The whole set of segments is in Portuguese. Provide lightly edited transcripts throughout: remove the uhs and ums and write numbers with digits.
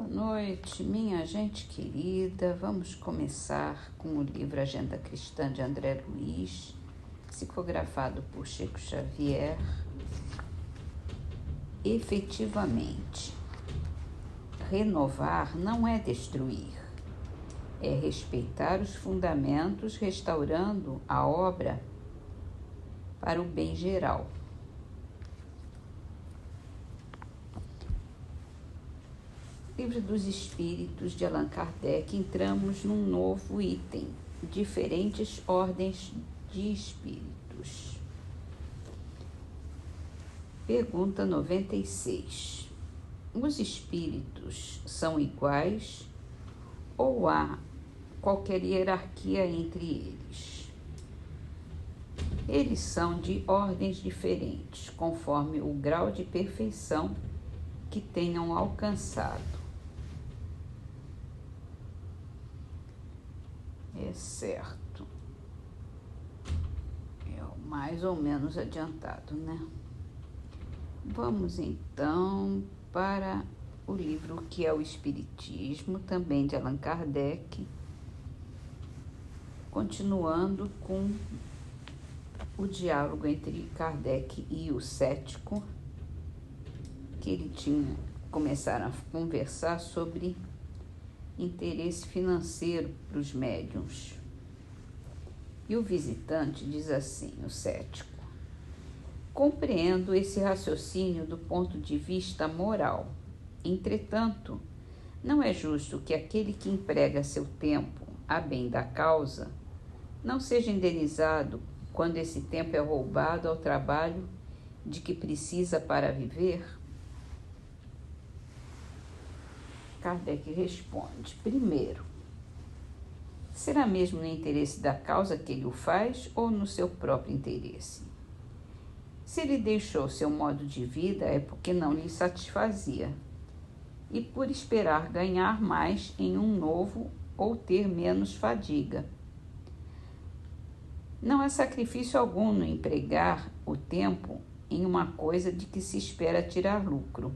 Boa noite, minha gente querida. Vamos começar com o livro Agenda Cristã de André Luiz, psicografado por Chico Xavier. Efetivamente, renovar não é destruir, é respeitar os fundamentos, restaurando a obra para o bem geral. Livro dos Espíritos de Allan Kardec, entramos num novo item, diferentes ordens de espíritos. Pergunta 96. Os espíritos são iguais ou há qualquer hierarquia entre eles? Eles são de ordens diferentes, conforme o grau de perfeição que tenham alcançado. É certo. É o mais ou menos adiantado, né? Vamos então para o livro que é o Espiritismo, também de Allan Kardec, continuando com o diálogo entre Kardec e o cético, que ele começaram a conversar sobre interesse financeiro para os médiuns. E o visitante diz assim, o cético: compreendo esse raciocínio do ponto de vista moral. Entretanto, não é justo que aquele que emprega seu tempo a bem da causa não seja indenizado quando esse tempo é roubado ao trabalho de que precisa para viver? Kardec responde: primeiro, será mesmo no interesse da causa que ele o faz ou no seu próprio interesse? Se ele deixou seu modo de vida é porque não lhe satisfazia, e por esperar ganhar mais em um novo ou ter menos fadiga. Não há sacrifício algum no empregar o tempo em uma coisa de que se espera tirar lucro.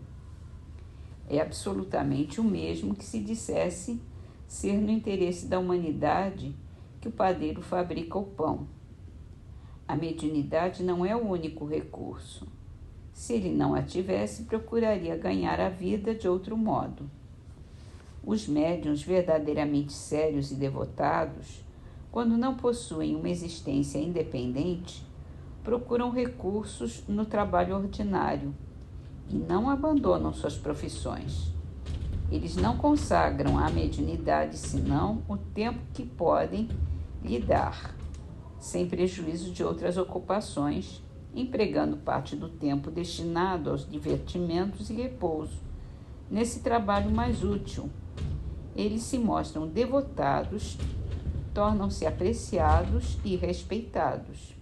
É absolutamente o mesmo que se dissesse ser no interesse da humanidade que o padeiro fabrica o pão. A mediunidade não é o único recurso. Se ele não a tivesse, procuraria ganhar a vida de outro modo. Os médiuns verdadeiramente sérios e devotados, quando não possuem uma existência independente, procuram recursos no trabalho ordinário e não abandonam suas profissões. Eles não consagram à mediunidade senão o tempo que podem lhe dar, sem prejuízo de outras ocupações, empregando parte do tempo destinado aos divertimentos e repouso nesse trabalho mais útil. Eles se mostram devotados, tornam-se apreciados e respeitados.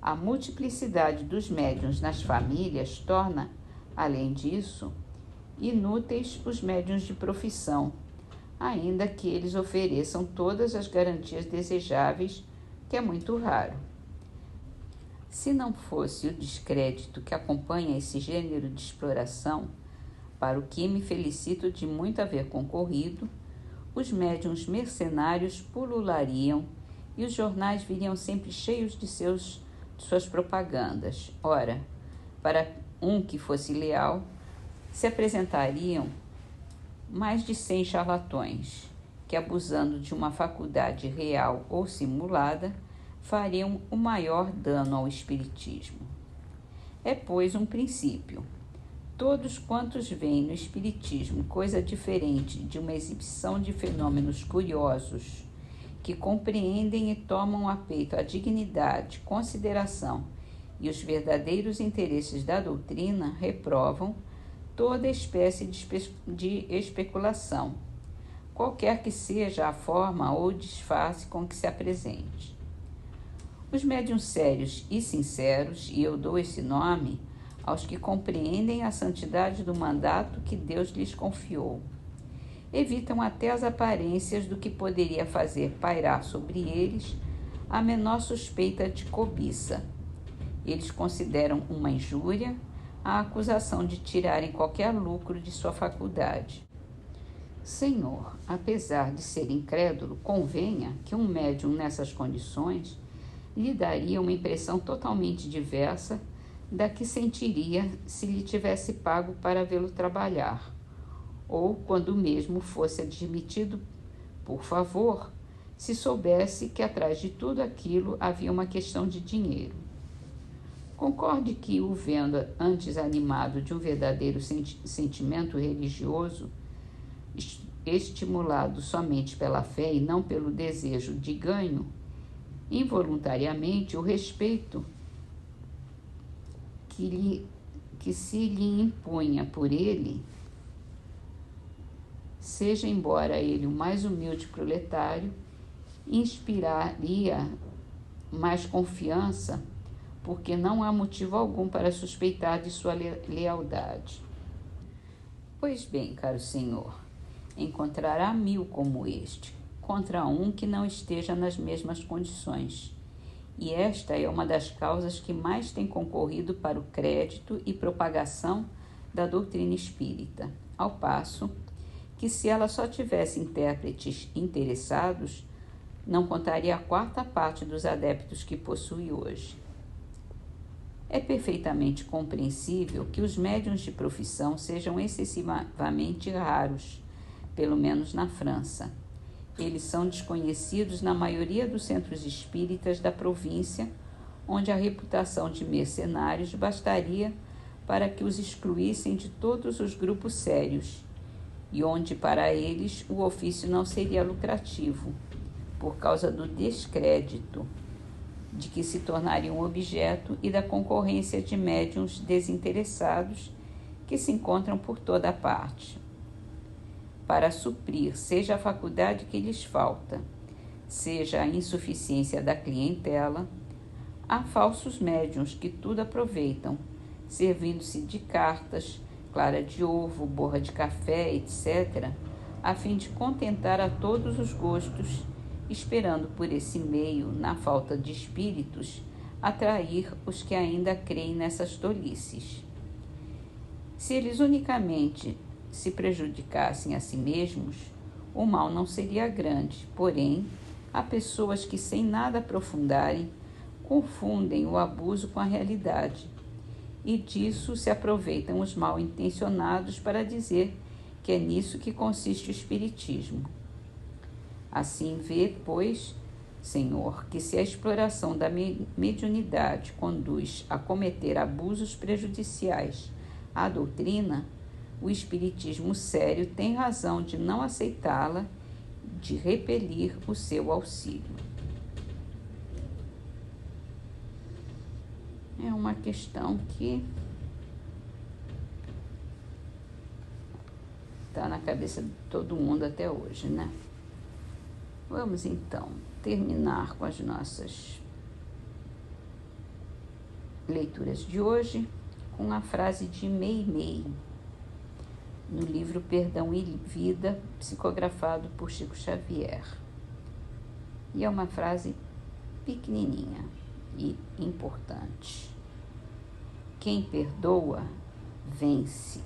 A multiplicidade dos médiuns nas famílias torna, além disso, inúteis os médiuns de profissão, ainda que eles ofereçam todas as garantias desejáveis, que é muito raro. Se não fosse o descrédito que acompanha esse gênero de exploração, para o que me felicito de muito haver concorrido, os médiuns mercenários pululariam e os jornais viriam sempre cheios de suas propagandas. Ora, para um que fosse leal, se apresentariam mais de 100 charlatões, que, abusando de uma faculdade real ou simulada, fariam o maior dano ao espiritismo. É, pois, um princípio. Todos quantos veem no espiritismo coisa diferente de uma exibição de fenômenos curiosos, que compreendem e tomam a peito a dignidade, consideração e os verdadeiros interesses da doutrina, reprovam toda espécie de especulação, qualquer que seja a forma ou disfarce com que se apresente. Os médiuns sérios e sinceros, e eu dou esse nome aos que compreendem a santidade do mandato que Deus lhes confiou, evitam até as aparências do que poderia fazer pairar sobre eles a menor suspeita de cobiça. Eles consideram uma injúria a acusação de tirarem qualquer lucro de sua faculdade. Senhor, apesar de ser incrédulo, convenha que um médium nessas condições lhe daria uma impressão totalmente diversa da que sentiria se lhe tivesse pago para vê-lo trabalhar, ou quando mesmo fosse admitido por favor, se soubesse que atrás de tudo aquilo havia uma questão de dinheiro. Concorde que, o vendo antes animado de um verdadeiro sentimento religioso, estimulado somente pela fé e não pelo desejo de ganho, involuntariamente o respeito que se lhe impunha por ele, seja embora ele o mais humilde proletário, inspiraria mais confiança, porque não há motivo algum para suspeitar de sua lealdade. Pois bem, caro senhor, encontrará 1000 como este, contra um que não esteja nas mesmas condições. E esta é uma das causas que mais tem concorrido para o crédito e propagação da doutrina espírita, ao passo que, se ela só tivesse intérpretes interessados, não contaria a 4ª parte dos adeptos que possui hoje. É perfeitamente compreensível que os médiuns de profissão sejam excessivamente raros, pelo menos na França. Eles são desconhecidos na maioria dos centros espíritas da província, onde a reputação de mercenários bastaria para que os excluíssem de todos os grupos sérios, e onde para eles o ofício não seria lucrativo, por causa do descrédito de que se tornariam objeto e da concorrência de médiuns desinteressados que se encontram por toda parte. Para suprir, seja a faculdade que lhes falta, seja a insuficiência da clientela, há falsos médiuns que tudo aproveitam, servindo-se de cartas, clara de ovo, borra de café, etc., a fim de contentar a todos os gostos, esperando por esse meio, na falta de espíritos, atrair os que ainda creem nessas tolices. Se eles unicamente se prejudicassem a si mesmos, o mal não seria grande, porém, há pessoas que, sem nada aprofundarem, confundem o abuso com a realidade, e disso se aproveitam os mal-intencionados para dizer que é nisso que consiste o espiritismo. Assim vê, pois, Senhor, que se a exploração da mediunidade conduz a cometer abusos prejudiciais à doutrina, o espiritismo sério tem razão de não aceitá-la, de repelir o seu auxílio. É uma questão que está na cabeça de todo mundo até hoje, né? Vamos então terminar com as nossas leituras de hoje com a frase de Meimei, no livro Perdão e Vida, psicografado por Chico Xavier. E é uma frase pequenininha e importante. Quem perdoa, vence.